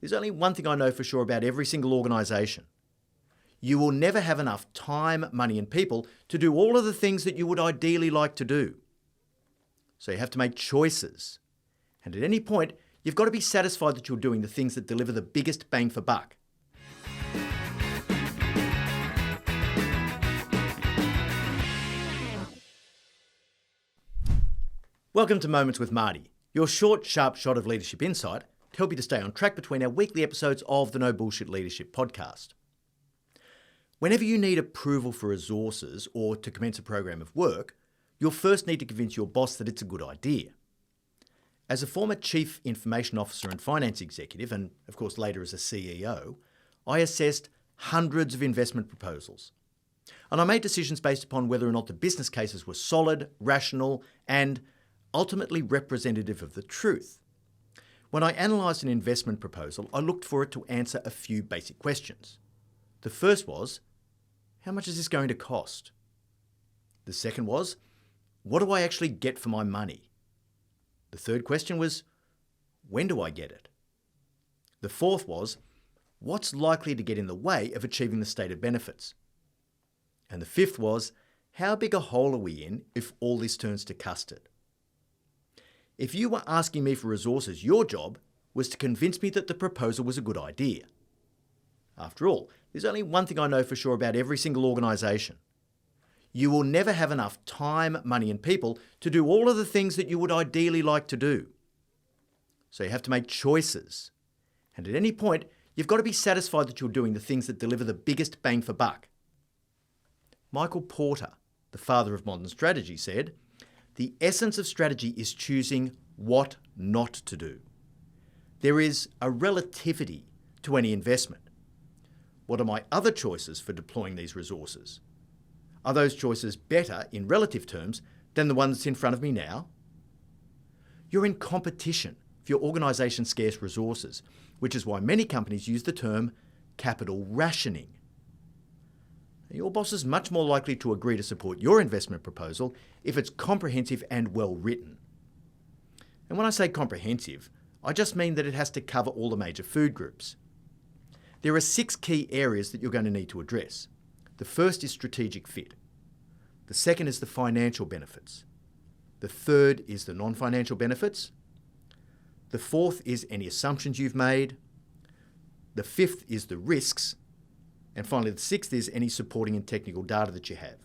there's only one thing I know for sure about every single organisation. You will never have enough time, money and people to do all of the things that you would ideally like to do. So you have to make choices. And at any point, you've got to be satisfied that you're doing the things that deliver the biggest bang for buck. Welcome to Moments with Marty, your short, sharp shot of leadership insight to help you to stay on track between our weekly episodes of the No Bullshit Leadership podcast. Whenever you need approval for resources or to commence a program of work, you'll first need to convince your boss that it's a good idea. As a former Chief Information Officer and Finance Executive, and of course later as a CEO, I assessed hundreds of investment proposals. And I made decisions based upon whether or not the business cases were solid, rational, and ultimately representative of the truth. When I analysed an investment proposal, I looked for it to answer a few basic questions. The first was, how much is this going to cost? The second was, what do I actually get for my money? The third question was, when do I get it? The fourth was, what's likely to get in the way of achieving the stated benefits? And the fifth was, how big a hole are we in if all this turns to custard? If you were asking me for resources, your job was to convince me that the proposal was a good idea. After all, there's only one thing I know for sure about every single organisation. You will never have enough time, money and people to do all of the things that you would ideally like to do. So you have to make choices. And at any point, you've got to be satisfied that you're doing the things that deliver the biggest bang for buck. Michael Porter, the father of modern strategy, said, "The essence of strategy is choosing what not to do." There is a relativity to any investment. What are my other choices for deploying these resources? Are those choices better in relative terms than the one that's in front of me now? You're in competition for your organisation's scarce resources, which is why many companies use the term capital rationing. Your boss is much more likely to agree to support your investment proposal if it's comprehensive and well written. And when I say comprehensive, I just mean that it has to cover all the major food groups. There are 6 key areas that you're going to need to address. The first is strategic fit. The second is the financial benefits. The third is the non-financial benefits. The fourth is any assumptions you've made. The fifth is the risks. And finally, the sixth is any supporting and technical data that you have.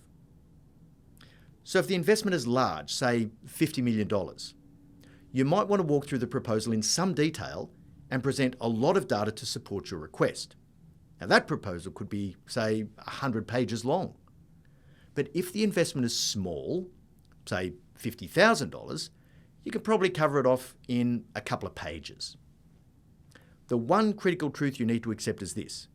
So if the investment is large, say $50 million, you might want to walk through the proposal in some detail and present a lot of data to support your request. Now that proposal could be, say, 100 pages long. But if the investment is small, say $50,000, you can probably cover it off in a couple of pages. The one critical truth you need to accept is this.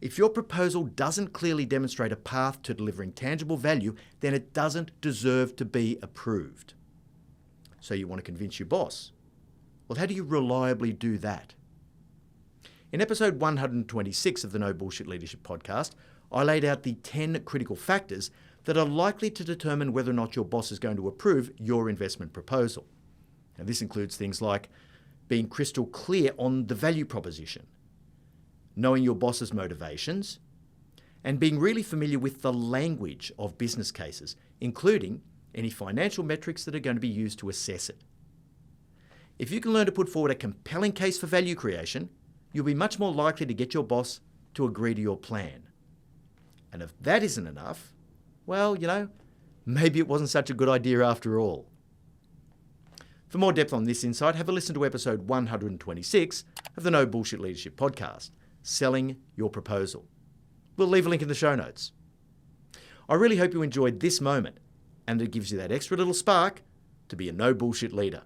If your proposal doesn't clearly demonstrate a path to delivering tangible value, then it doesn't deserve to be approved. So you want to convince your boss. Well, how do you reliably do that? In episode 126 of the No Bullshit Leadership podcast, I laid out the 10 critical factors that are likely to determine whether or not your boss is going to approve your investment proposal. Now, this includes things like being crystal clear on the value proposition, knowing your boss's motivations, and being really familiar with the language of business cases, including any financial metrics that are going to be used to assess it. If you can learn to put forward a compelling case for value creation, you'll be much more likely to get your boss to agree to your plan. And if that isn't enough, well, maybe it wasn't such a good idea after all. For more depth on this insight, have a listen to episode 126 of the No Bullshit Leadership podcast, Selling Your Proposal. We'll leave a link in the show notes. I really hope you enjoyed this moment and it gives you that extra little spark to be a no bullshit leader.